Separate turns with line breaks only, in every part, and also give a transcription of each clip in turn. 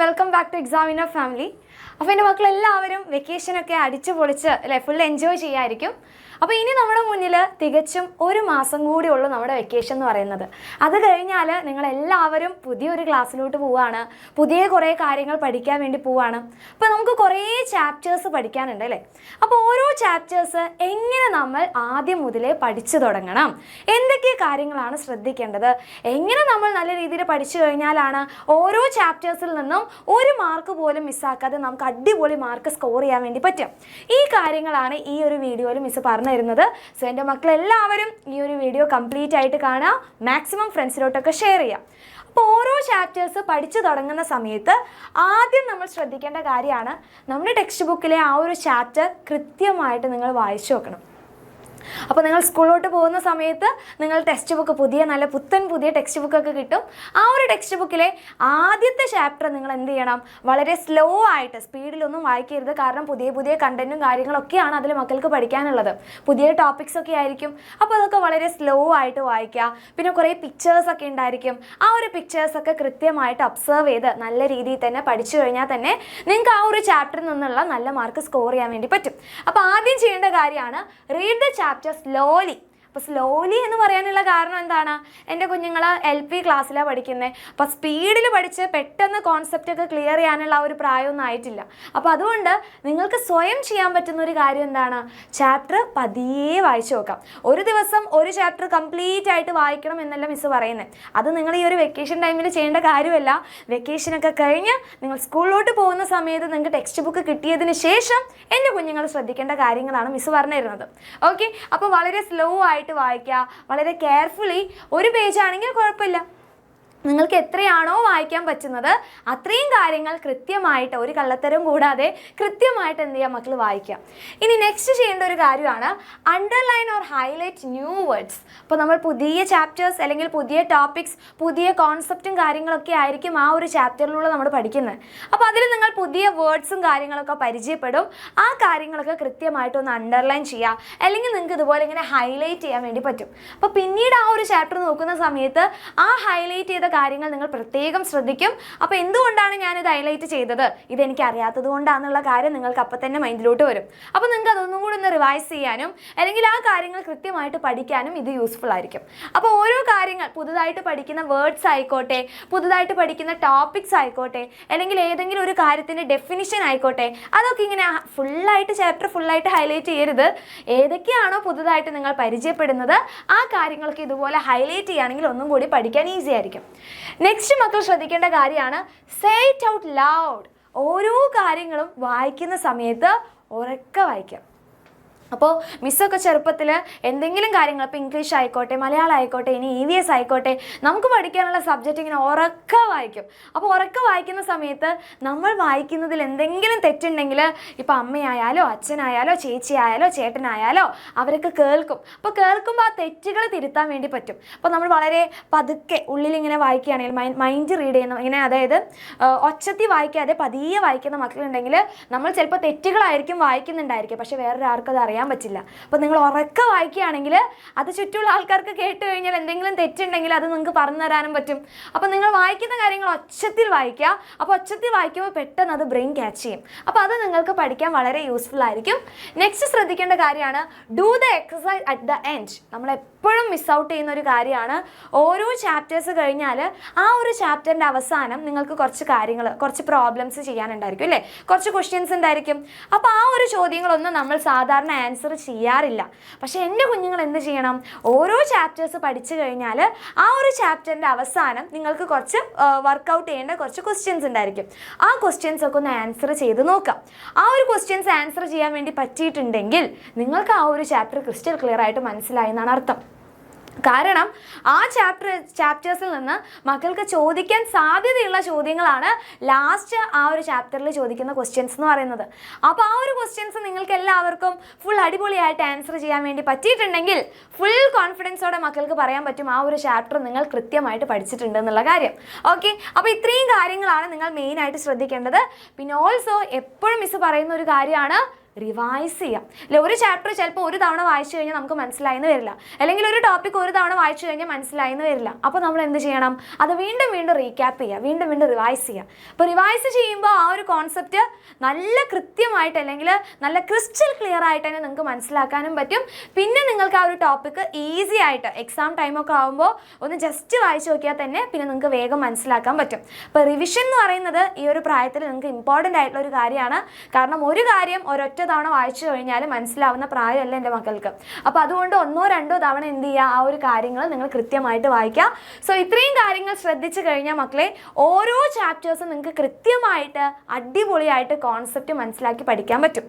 Welcome back to examiner family. അപ്പോൾ എൻ്റെ മക്കളെല്ലാവരും വെക്കേഷനൊക്കെ അടിച്ചു പൊളിച്ച് അല്ലേ ഫുൾ എൻജോയ് ചെയ്യായിരിക്കും. അപ്പോൾ ഇനി നമ്മുടെ മുന്നിൽ തികച്ചും ഒരു മാസം കൂടി ഉള്ളൂ നമ്മുടെ വെക്കേഷൻ എന്ന് പറയുന്നത്. അത് കഴിഞ്ഞാൽ നിങ്ങളെല്ലാവരും പുതിയൊരു ക്ലാസ്സിലോട്ട് പോവുകയാണ്, പുതിയ കുറേ കാര്യങ്ങൾ പഠിക്കാൻ വേണ്ടി പോവുകയാണ്. അപ്പോൾ നമുക്ക് കുറേ ചാപ്റ്റേഴ്സ് പഠിക്കാനുണ്ട് അല്ലേ. അപ്പോൾ ഓരോ ചാപ്റ്റേഴ്സ് എങ്ങനെ നമ്മൾ ആദ്യം മുതലേ പഠിച്ചു തുടങ്ങണം, എന്തൊക്കെ കാര്യങ്ങളാണ് ശ്രദ്ധിക്കേണ്ടത്, എങ്ങനെ നമ്മൾ നല്ല രീതിയിൽ പഠിച്ചു കഴിഞ്ഞാലാണ് ഓരോ ചാപ്റ്റേഴ്സിൽ നിന്നും ഒരു മാർക്ക് പോലും മിസ്സാക്കാതെ നമുക്ക് അടിപൊളി മാർക്ക് സ്കോർ ചെയ്യാൻ വേണ്ടി പറ്റും. ഈ കാര്യങ്ങളാണ് ഈ ഒരു വീഡിയോയിൽ മിസ് പറഞ്ഞു തരുന്നത്. സോ എൻ്റെ മക്കളെല്ലാവരും ഈ ഒരു വീഡിയോ കംപ്ലീറ്റ് ആയിട്ട് കാണുക, മാക്സിമം ഫ്രണ്ട്സിലോട്ടൊക്കെ ഷെയർ ചെയ്യാം. അപ്പോൾ ഓരോ ചാപ്റ്റേഴ്സ് പഠിച്ചു തുടങ്ങുന്ന സമയത്ത് ആദ്യം നമ്മൾ ശ്രദ്ധിക്കേണ്ട കാര്യമാണ് നമ്മുടെ ടെക്സ്റ്റ് ബുക്കിലെ ആ ഒരു ചാപ്റ്റർ കൃത്യമായിട്ട് നിങ്ങൾ വായിച്ചു നോക്കണം. അപ്പോൾ നിങ്ങൾ സ്കൂളിലോട്ട് പോകുന്ന സമയത്ത് നിങ്ങൾ ടെക്സ്റ്റ് ബുക്ക് നല്ല പുതിയ ടെക്സ്റ്റ് ബുക്കൊക്കെ കിട്ടും. ആ ഒരു ടെക്സ്റ്റ് ബുക്കിലെ ആദ്യത്തെ ചാപ്റ്റർ നിങ്ങൾ എന്ത് ചെയ്യണം, വളരെ സ്ലോ ആയിട്ട്, സ്പീഡിലൊന്നും വായിക്കരുത്. കാരണം പുതിയ കണ്ടന്റും കാര്യങ്ങളൊക്കെയാണ് അതിൽ മക്കൾക്ക് പഠിക്കാനുള്ളത്, പുതിയ ടോപ്പിക്സ് ഒക്കെ ആയിരിക്കും. അപ്പോൾ അതൊക്കെ വളരെ സ്ലോ ആയിട്ട് വായിക്കുക. പിന്നെ കുറേ പിക്ചേഴ്സൊക്കെ ഉണ്ടായിരിക്കും. ആ ഒരു പിക്ചേഴ്സൊക്കെ കൃത്യമായിട്ട് ഒബ്സർവ് ചെയ്ത് നല്ല രീതിയിൽ തന്നെ പഠിച്ചു കഴിഞ്ഞാൽ തന്നെ നിങ്ങൾക്ക് ആ ഒരു ചാപ്റ്ററിൽ നിന്നുള്ള നല്ല മാർക്ക് സ്കോർ ചെയ്യാൻ വേണ്ടി പറ്റും. അപ്പോൾ ആദ്യം ചെയ്യേണ്ട കാര്യമാണ് റീഡ് ദ ചാപ്റ്റർ slowly. അപ്പോൾ സ്ലോലി എന്ന് പറയാനുള്ള കാരണം എന്താണ്, എൻ്റെ കുഞ്ഞുങ്ങൾ LP ക്ലാസ്സിലാണ് പഠിക്കുന്നത്. അപ്പോൾ സ്പീഡിൽ പഠിച്ച് പെട്ടെന്ന് കോൺസെപ്റ്റൊക്കെ ക്ലിയർ ചെയ്യാനുള്ള ഒരു പ്രായമൊന്നും ആയിട്ടില്ല. അപ്പോൾ അതുകൊണ്ട് നിങ്ങൾക്ക് സ്വയം ചെയ്യാൻ പറ്റുന്ന ഒരു കാര്യം എന്താണ്, ചാപ്റ്റർ പതിയെ വായിച്ചു നോക്കാം. ഒരു ദിവസം ഒരു ചാപ്റ്റർ കംപ്ലീറ്റ് ആയിട്ട് വായിക്കണം എന്നല്ല മിസ് പറയുന്നത്. അത് നിങ്ങൾ ഈ ഒരു വെക്കേഷൻ ടൈമിൽ ചെയ്യേണ്ട കാര്യമല്ല. വെക്കേഷനൊക്കെ കഴിഞ്ഞ് നിങ്ങൾ സ്കൂളിലോട്ട് പോകുന്ന സമയത്ത് നിങ്ങൾക്ക് ടെക്സ്റ്റ് ബുക്ക് കിട്ടിയതിന് ശേഷം എൻ്റെ കുഞ്ഞുങ്ങൾ ശ്രദ്ധിക്കേണ്ട കാര്യങ്ങളാണ് മിസ് പറഞ്ഞു തരുന്നത്. ഓക്കെ, അപ്പോൾ വളരെ സ്ലോ ആയിട്ട് വായിക്കുക, വളരെ കെയർഫുള്ളി. ഒരു പേജ് ആണെങ്കിൽ കുഴപ്പമില്ല, നിങ്ങൾക്ക് എത്രയാണോ വായിക്കാൻ പറ്റുന്നത് അത്രയും കാര്യങ്ങൾ കൃത്യമായിട്ട്, ഒരു കള്ളത്തരം കൂടാതെ കൃത്യമായിട്ട് എന്ത് ചെയ്യുക, മക്കൾ വായിക്കുക. ഇനി നെക്സ്റ്റ് ചെയ്യേണ്ട ഒരു കാര്യമാണ് underline or highlight new words. അപ്പോൾ നമ്മൾ പുതിയ ചാപ്റ്റേഴ്സ് അല്ലെങ്കിൽ പുതിയ ടോപ്പിക്സ്, പുതിയ കോൺസെപ്റ്റും കാര്യങ്ങളൊക്കെ ആയിരിക്കും ആ ഒരു ചാപ്റ്ററിലൂടെ നമ്മൾ പഠിക്കുന്നത്. അപ്പോൾ അതിൽ നിങ്ങൾ പുതിയ വേർഡ്സും കാര്യങ്ങളൊക്കെ പരിചയപ്പെടും. ആ കാര്യങ്ങളൊക്കെ കൃത്യമായിട്ടൊന്ന് അണ്ടർലൈൻ ചെയ്യുക, അല്ലെങ്കിൽ നിങ്ങൾക്ക് ഇതുപോലെ ഇങ്ങനെ ഹൈലൈറ്റ് ചെയ്യാൻ വേണ്ടി പറ്റും. അപ്പോൾ പിന്നീട് ആ ഒരു ചാപ്റ്റർ നോക്കുന്ന സമയത്ത് ആ ഹൈലൈറ്റ് ചെയ്ത കാര്യങ്ങൾ നിങ്ങൾ പ്രത്യേകം ശ്രദ്ധിക്കും. അപ്പോൾ എന്തുകൊണ്ടാണ് ഞാനിത് ഹൈലൈറ്റ് ചെയ്തത്, ഇതെനിക്ക് അറിയാത്തത് കൊണ്ടാണെന്നുള്ള കാര്യം നിങ്ങൾക്ക് അപ്പം തന്നെ മൈൻഡിലോട്ട് വരും. അപ്പോൾ നിങ്ങൾക്ക് അതൊന്നും കൂടി ഒന്ന് റിവൈസ് ചെയ്യാനും അല്ലെങ്കിൽ ആ കാര്യങ്ങൾ കൃത്യമായിട്ട് പഠിക്കാനും ഇത് യൂസ്ഫുൾ ആയിരിക്കും. അപ്പോൾ ഓരോ കാര്യങ്ങൾ, പുതുതായിട്ട് പഠിക്കുന്ന വേർഡ്സ് ആയിക്കോട്ടെ, പുതുതായിട്ട് പഠിക്കുന്ന ടോപ്പിക്സ് ആയിക്കോട്ടെ, അല്ലെങ്കിൽ ഏതെങ്കിലും ഒരു കാര്യത്തിൻ്റെ ഡെഫിനിഷൻ ആയിക്കോട്ടെ, അതൊക്കെ ഇങ്ങനെ ചാപ്റ്റർ ഫുള്ളായിട്ട് ഹൈലൈറ്റ് ചെയ്യരുത്. ഏതൊക്കെയാണോ പുതുതായിട്ട് നിങ്ങൾ പരിചയപ്പെടുന്നത് ആ കാര്യങ്ങളൊക്കെ ഇതുപോലെ ഹൈലൈറ്റ് ചെയ്യുകയാണെങ്കിൽ ഒന്നും കൂടി പഠിക്കാൻ ഈസി ആയിരിക്കും. നെക്സ്റ്റ് മക്കൾ ശ്രദ്ധിക്കേണ്ട കാര്യമാണ് സേ ഇറ്റ് ഔട്ട് ലൗഡ്. ഓരോ കാര്യങ്ങളും വായിക്കുന്ന സമയത്ത് ഉറക്കെ വായിക്കാം. അപ്പോൾ മിസ്സൊക്കെ ചെറുപ്പത്തിൽ എന്തെങ്കിലും കാര്യങ്ങൾ, ഇപ്പോൾ ഇംഗ്ലീഷ് ആയിക്കോട്ടെ, മലയാളം ആയിക്കോട്ടെ, ഇനി EVS ആയിക്കോട്ടെ, നമുക്ക് പഠിക്കാനുള്ള സബ്ജക്റ്റ് ഇങ്ങനെ ഉറക്കെ വായിക്കും. അപ്പോൾ ഉറക്കെ വായിക്കുന്ന സമയത്ത് നമ്മൾ വായിക്കുന്നതിൽ എന്തെങ്കിലും തെറ്റുണ്ടെങ്കിൽ ഇപ്പോൾ അമ്മയായാലോ അച്ഛനായാലോ ചേച്ചിയായാലോ ചേട്ടനായാലോ അവരൊക്കെ കേൾക്കും. അപ്പോൾ കേൾക്കുമ്പോൾ ആ തെറ്റുകൾ തിരുത്താൻ വേണ്ടി പറ്റും. അപ്പോൾ നമ്മൾ വളരെ പതുക്കെ ഉള്ളിലിങ്ങനെ വായിക്കുകയാണെങ്കിൽ, മൈൻഡ് റീഡ് ചെയ്യുന്ന ഇങ്ങനെ, അതായത് ഒച്ചത്തി വായിക്കാതെ പതിയെ വായിക്കുന്ന മക്കളുണ്ടെങ്കിൽ നമ്മൾ ചിലപ്പോൾ തെറ്റുകളായിരിക്കും വായിക്കുന്നുണ്ടായിരിക്കും, പക്ഷേ വേറൊരാൾക്കത് അറിയാൻ പറ്റില്ല. അപ്പോൾ നിങ്ങൾ ഉറക്കെ വായിക്കുകയാണെങ്കിൽ അത് ചുറ്റുമുള്ള ആൾക്കാർക്ക് കേട്ട് കഴിഞ്ഞാൽ എന്തെങ്കിലും തെറ്റുണ്ടെങ്കിൽ അത് നിങ്ങൾക്ക് പറഞ്ഞു തരാനും പറ്റും. അപ്പോൾ നിങ്ങൾ വായിക്കുന്ന കാര്യങ്ങൾ ഒച്ചത്തിൽ വായിക്കുക. അപ്പോൾ ഒച്ചത്തിൽ വായിക്കുമ്പോൾ പെട്ടെന്ന് അത് ബ്രെയിൻ ക്യാച്ച് ചെയ്യും. അപ്പോൾ അത് നിങ്ങൾക്ക് പഠിക്കാൻ വളരെ യൂസ്ഫുൾ ആയിരിക്കും. നെക്സ്റ്റ് ശ്രദ്ധിക്കേണ്ട കാര്യമാണ് do the exercise at the end. നമ്മളെപ്പോഴും മിസ് ഔട്ട് ചെയ്യുന്ന ഒരു കാര്യമാണ്, ഓരോ ചാപ്റ്റേഴ്സ് കഴിഞ്ഞാൽ ആ ഒരു ചാപ്റ്ററിൻ്റെ അവസാനം നിങ്ങൾക്ക് കുറച്ച് പ്രോബ്ലംസ് ചെയ്യാനുണ്ടായിരിക്കും അല്ലേ, കുറച്ച് ക്വസ്റ്റ്യൻസ് ഉണ്ടായിരിക്കും. അപ്പോൾ ആ ഒരു ചോദ്യങ്ങളൊന്നും നമ്മൾ സാധാരണ ആൻസർ ചെയ്യാറില്ല. പക്ഷേ എൻ്റെ കുഞ്ഞുങ്ങൾ എന്ത് ചെയ്യണം, ഓരോ ചാപ്റ്റേഴ്സ് പഠിച്ചു കഴിഞ്ഞാൽ ആ ഒരു ചാപ്റ്ററിൻ്റെ അവസാനം നിങ്ങൾക്ക് കുറച്ച് വർക്കൗട്ട് ചെയ്യേണ്ട കുറച്ച് ക്വസ്റ്റ്യൻസ് ഉണ്ടായിരിക്കും. ആ ക്വസ്റ്റ്യൻസ് ഒക്കെ ഒന്ന് ആൻസർ ചെയ്ത് നോക്കാം. ആ ഒരു ക്വസ്റ്റ്യൻസ് ആൻസർ ചെയ്യാൻ വേണ്ടി പറ്റിയിട്ടുണ്ടെങ്കിൽ നിങ്ങൾക്ക് ആ ഒരു ചാപ്റ്റർ ക്രിസ്റ്റൽ ക്ലിയർ ആയിട്ട് മനസ്സിലായി എന്നാണ് അർത്ഥം. കാരണം ആ ചാപ്റ്റേഴ്സിൽ നിന്ന് മക്കൾക്ക് ചോദിക്കാൻ സാധ്യതയുള്ള ചോദ്യങ്ങളാണ് ലാസ്റ്റ് ആ ഒരു ചാപ്റ്ററിൽ ചോദിക്കുന്ന ക്വസ്റ്റ്യൻസ് എന്ന് പറയുന്നത്. അപ്പോൾ ആ ഒരു ക്വസ്റ്റ്യൻസ് നിങ്ങൾക്ക് എല്ലാവർക്കും ഫുൾ അടിപൊളിയായിട്ട് ആൻസർ ചെയ്യാൻ വേണ്ടി പറ്റിയിട്ടുണ്ടെങ്കിൽ ഫുൾ കോൺഫിഡൻസോടെ മക്കൾക്ക് പറയാൻ പറ്റും ആ ഒരു ചാപ്റ്റർ നിങ്ങൾ കൃത്യമായിട്ട് പഠിച്ചിട്ടുണ്ട് എന്നുള്ള കാര്യം. ഓക്കെ, അപ്പോൾ ഇത്രയും കാര്യങ്ങളാണ് നിങ്ങൾ മെയിനായിട്ട് ശ്രദ്ധിക്കേണ്ടത്. പിന്നെ ഓൾസോ എപ്പോഴും മിസ് പറയുന്ന ഒരു കാര്യമാണ് റിവൈസ് ചെയ്യാം അല്ലെ. ഒരു ചാപ്റ്റർ ചിലപ്പോൾ ഒരു തവണ വായിച്ചു കഴിഞ്ഞാൽ നമുക്ക് മനസ്സിലായെന്ന് വരില്ല, അല്ലെങ്കിൽ ഒരു ടോപ്പിക് ഒരു തവണ വായിച്ചു കഴിഞ്ഞാൽ മനസ്സിലായെന്ന് വരില്ല. അപ്പോൾ നമ്മൾ എന്ത് ചെയ്യണം? അത് വീണ്ടും വീണ്ടും റീക്യാപ്പ് ചെയ്യുക, വീണ്ടും വീണ്ടും റിവൈസ് ചെയ്യുക. അപ്പോൾ റിവൈസ് ചെയ്യുമ്പോൾ ആ ഒരു കോൺസെപ്റ്റ് നല്ല കൃത്യമായിട്ട് അല്ലെങ്കിൽ നല്ല ക്രിസ്റ്റൽ ക്ലിയർ ആയിട്ട് തന്നെ നിങ്ങൾക്ക് മനസ്സിലാക്കാനും പറ്റും. പിന്നെ നിങ്ങൾക്ക് ആ ഒരു ടോപ്പിക്ക് ഈസി ആയിട്ട് എക്സാം ടൈമൊക്കെ ആകുമ്പോൾ ഒന്ന് ജസ്റ്റ് വായിച്ചു നോക്കിയാൽ തന്നെ പിന്നെ നിങ്ങൾക്ക് വേഗം മനസ്സിലാക്കാൻ പറ്റും. അപ്പോൾ റിവിഷൻ എന്ന് പറയുന്നത് ഈ ഒരു പ്രായത്തിൽ നിങ്ങൾക്ക് ഇമ്പോർട്ടൻ്റ് ആയിട്ടുള്ള ഒരു കാര്യമാണ്. കാരണം ഒരു കാര്യം ഒരൊറ്റ തവണ വായിച്ചു കഴിഞ്ഞാൽ മനസ്സിലാവുന്ന പ്രായമല്ല എൻ്റെ മക്കൾക്ക്. അപ്പോൾ അതുകൊണ്ട് 1-2 തവണ എന്ത് ചെയ്യുക, ആ ഒരു കാര്യങ്ങൾ നിങ്ങൾ കൃത്യമായിട്ട് വായിക്കുക. സോ ഇത്രയും കാര്യങ്ങൾ ശ്രദ്ധിച്ചു കഴിഞ്ഞാൽ മക്കളെ ഓരോ ചാപ്റ്റേഴ്സും നിങ്ങൾക്ക് കൃത്യമായിട്ട് അടിപൊളിയായിട്ട് കോൺസെപ്റ്റ് മനസ്സിലാക്കി പഠിക്കാൻ പറ്റും.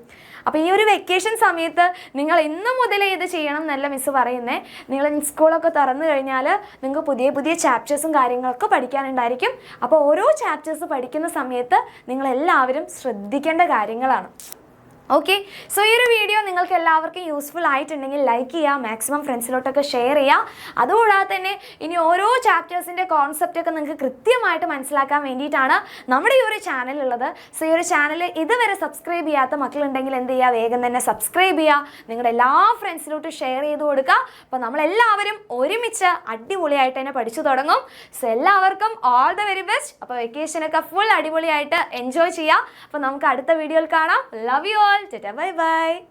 അപ്പോൾ ഈ ഒരു വെക്കേഷൻ സമയത്ത് നിങ്ങൾ ഇന്ന് മുതലേ ഇത് ചെയ്യണം എന്നല്ല മിസ്സ് പറയുന്നത്. നിങ്ങൾ സ്കൂളൊക്കെ തുറന്നു കഴിഞ്ഞാൽ നിങ്ങൾക്ക് പുതിയ പുതിയ ചാപ്റ്റേഴ്സും കാര്യങ്ങളൊക്കെ പഠിക്കാനുണ്ടായിരിക്കും. അപ്പോൾ ഓരോ ചാപ്റ്റേഴ്സ് പഠിക്കുന്ന സമയത്ത് നിങ്ങളെല്ലാവരും ശ്രദ്ധിക്കേണ്ട കാര്യങ്ങളാണ്. ഓക്കെ, സോ ഈ ഒരു വീഡിയോ നിങ്ങൾക്ക് എല്ലാവർക്കും യൂസ്ഫുൾ ആയിട്ടുണ്ടെങ്കിൽ ലൈക്ക് ചെയ്യുക, മാക്സിമം ഫ്രണ്ട്സിലോട്ടൊക്കെ ഷെയർ ചെയ്യുക. അതുകൂടാതെ തന്നെ ഇനി ഓരോ ചാപ്റ്റേഴ്സിൻ്റെ കോൺസെപ്റ്റൊക്കെ നിങ്ങൾക്ക് കൃത്യമായിട്ട് മനസ്സിലാക്കാൻ വേണ്ടിയിട്ടാണ് നമ്മുടെ ഈ ഒരു ചാനലുള്ളത്. സോ ഈ ഒരു ചാനൽ ഇതുവരെ സബ്സ്ക്രൈബ് ചെയ്യാത്ത മക്കളുണ്ടെങ്കിൽ എന്ത് ചെയ്യുക, വേഗം തന്നെ സബ്സ്ക്രൈബ് ചെയ്യുക, നിങ്ങളുടെ എല്ലാ ഫ്രണ്ട്സിലോട്ടും ഷെയർ ചെയ്ത് കൊടുക്കുക. അപ്പോൾ നമ്മളെല്ലാവരും ഒരുമിച്ച് അടിപൊളിയായിട്ട് തന്നെ പഠിച്ചു തുടങ്ങും. സോ എല്ലാവർക്കും ഓൾ ദ വെരി ബെസ്റ്റ്. അപ്പോൾ വെക്കേഷനൊക്കെ ഫുൾ അടിപൊളിയായിട്ട് എൻജോയ് ചെയ്യുക. അപ്പോൾ നമുക്ക് അടുത്ത വീഡിയോയിൽ കാണാം. Love you all. Bye bye.